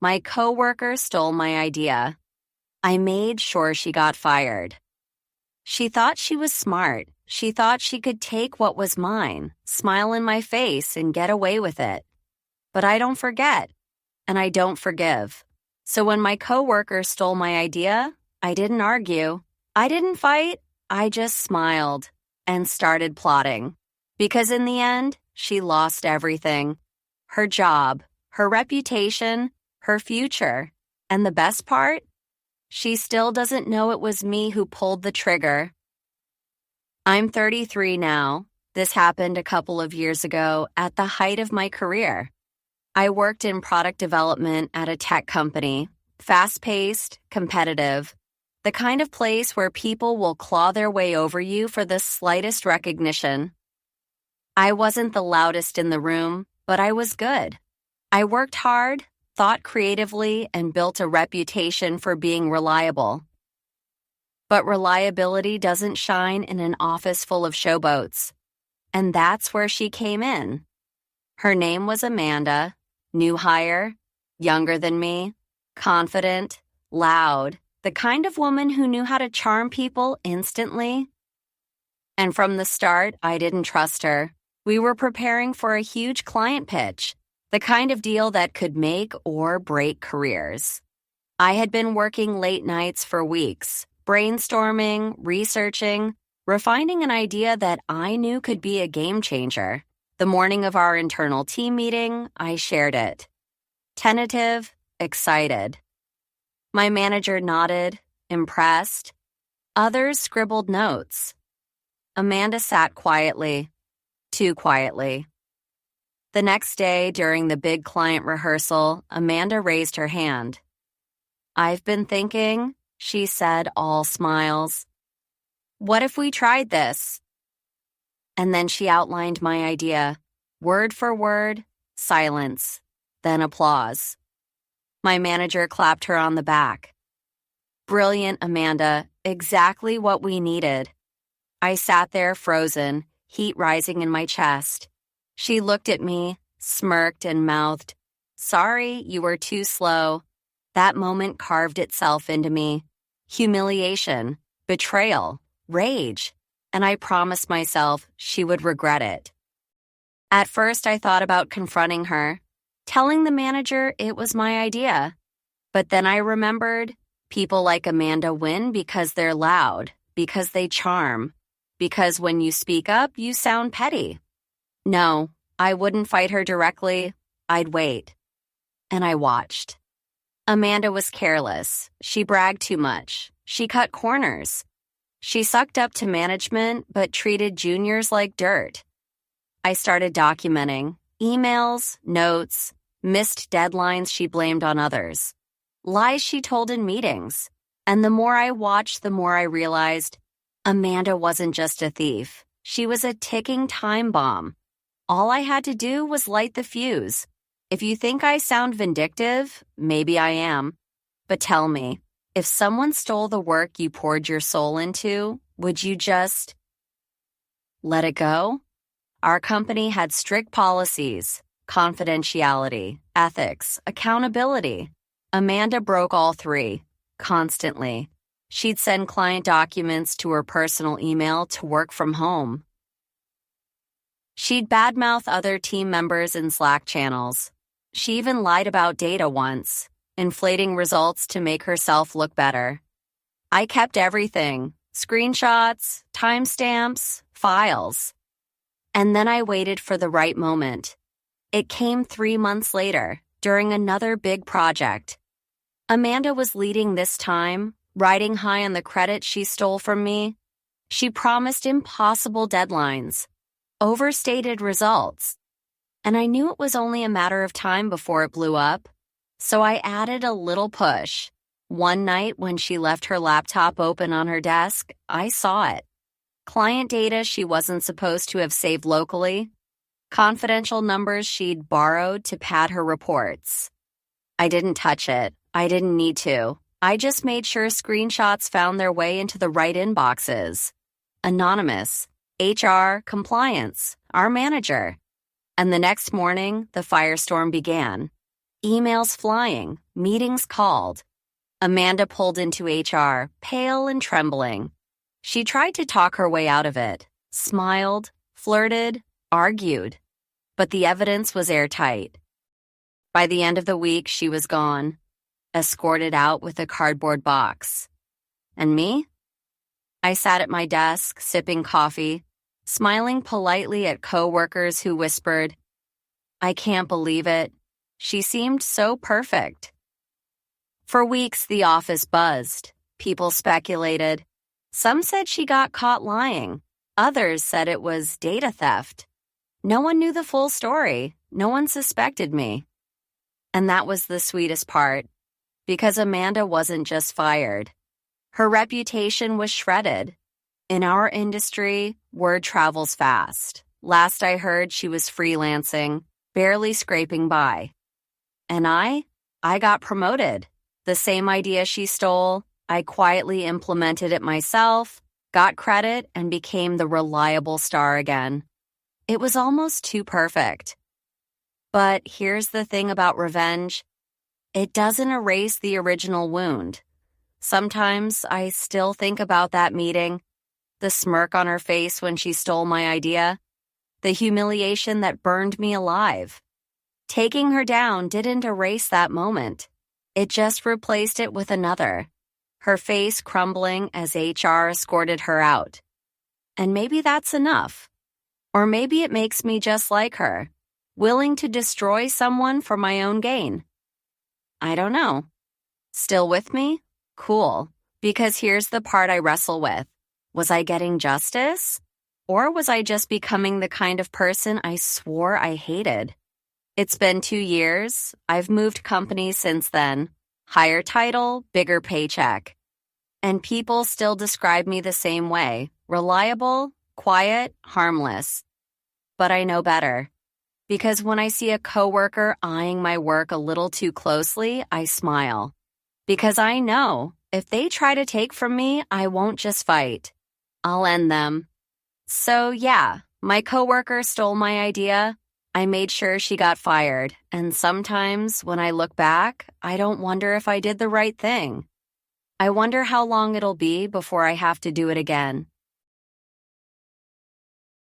My coworker stole my idea. I made sure she got fired. She thought she was smart. She thought she could take what was mine, smile in my face, and get away with it. But I don't forget, and I don't forgive. So when my coworker stole my idea, I didn't argue. I didn't fight. I just smiled and started plotting. Because in the end, she lost everything. Her job, her reputation, her future. And the best part? She still doesn't know it was me who pulled the trigger. I'm 33 now. This happened a couple of years ago at the height of my career. I worked in product development at a tech company, fast-paced, competitive, the kind of place where people will claw their way over you for the slightest recognition. I wasn't the loudest in the room, but I was good. I worked hard, thought creatively, and built a reputation for being reliable. But reliability doesn't shine in an office full of showboats. And that's where she came in. Her name was Amanda, new hire, younger than me, confident, loud, the kind of woman who knew how to charm people instantly. And from the start, I didn't trust her. We were preparing for a huge client pitch, the kind of deal that could make or break careers. I had been working late nights for weeks, brainstorming, researching, refining an idea that I knew could be a game changer. The morning of our internal team meeting, I shared it. Tentative, excited. My manager nodded, impressed. Others scribbled notes. Amanda sat quietly, too quietly. The next day, during the big client rehearsal, Amanda raised her hand. "I've been thinking," she said, all smiles. "What if we tried this?" And then she outlined my idea, word for word, silence, then applause. My manager clapped her on the back. "Brilliant, Amanda, exactly what we needed." I sat there frozen, heat rising in my chest. She looked at me, smirked, and mouthed, "Sorry, you were too slow." That moment carved itself into me. Humiliation, betrayal, rage, and I promised myself she would regret it. At first, I thought about confronting her, telling the manager it was my idea. But then I remembered people like Amanda win because they're loud, because they charm, because when you speak up, you sound petty. No, I wouldn't fight her directly. I'd wait. And I watched. Amanda was careless. She bragged too much. She cut corners. She sucked up to management, but treated juniors like dirt. I started documenting emails, notes, missed deadlines she blamed on others, lies she told in meetings. And the more I watched, the more I realized Amanda wasn't just a thief. She was a ticking time bomb. All I had to do was light the fuse. If you think I sound vindictive, maybe I am. But tell me, if someone stole the work you poured your soul into, would you just let it go? Our company had strict policies, confidentiality, ethics, accountability. Amanda broke all three, constantly. She'd send client documents to her personal email to work from home. She'd badmouth other team members in Slack channels. She even lied about data once, inflating results to make herself look better. I kept everything, screenshots, timestamps, files. And then I waited for the right moment. It came 3 months later, during another big project. Amanda was leading this time, riding high on the credit she stole from me. She promised impossible deadlines, overstated results. And I knew it was only a matter of time before it blew up. So I added a little push. One night when she left her laptop open on her desk, I saw it. Client data she wasn't supposed to have saved locally. Confidential numbers she'd borrowed to pad her reports. I didn't touch it. I didn't need to. I just made sure screenshots found their way into the right inboxes. Anonymous, HR, compliance, our manager. And the next morning, the firestorm began. Emails flying, meetings called. Amanda pulled into HR, pale and trembling. She tried to talk her way out of it, smiled, flirted, argued. But the evidence was airtight. By the end of the week, she was gone, escorted out with a cardboard box. And me? I sat at my desk, sipping coffee, smiling politely at coworkers who whispered, "I can't believe it. She seemed so perfect." For weeks, the office buzzed. People speculated. Some said she got caught lying. Others said it was data theft. No one knew the full story. No one suspected me. And that was the sweetest part, because Amanda wasn't just fired. Her reputation was shredded. In our industry, word travels fast. Last I heard, she was freelancing, barely scraping by. And I got promoted. The same idea she stole, I quietly implemented it myself, got credit, and became the reliable star again. It was almost too perfect. But here's the thing about revenge. It doesn't erase the original wound. Sometimes I still think about that meeting, the smirk on her face when she stole my idea, the humiliation that burned me alive. Taking her down didn't erase that moment. It just replaced it with another, her face crumbling as HR escorted her out. And maybe that's enough. Or maybe it makes me just like her, willing to destroy someone for my own gain. I don't know. Still with me? Cool. Because here's the part I wrestle with. Was I getting justice? Or was I just becoming the kind of person I swore I hated? It's been 2 years. I've moved companies since then. Higher title, bigger paycheck. And people still describe me the same way. Reliable, quiet, harmless. But I know better. Because when I see a coworker eyeing my work a little too closely, I smile. Because I know if they try to take from me, I won't just fight. I'll end them. So yeah, my coworker stole my idea. I made sure she got fired, and sometimes when I look back, I don't wonder if I did the right thing. I wonder how long it'll be before I have to do it again.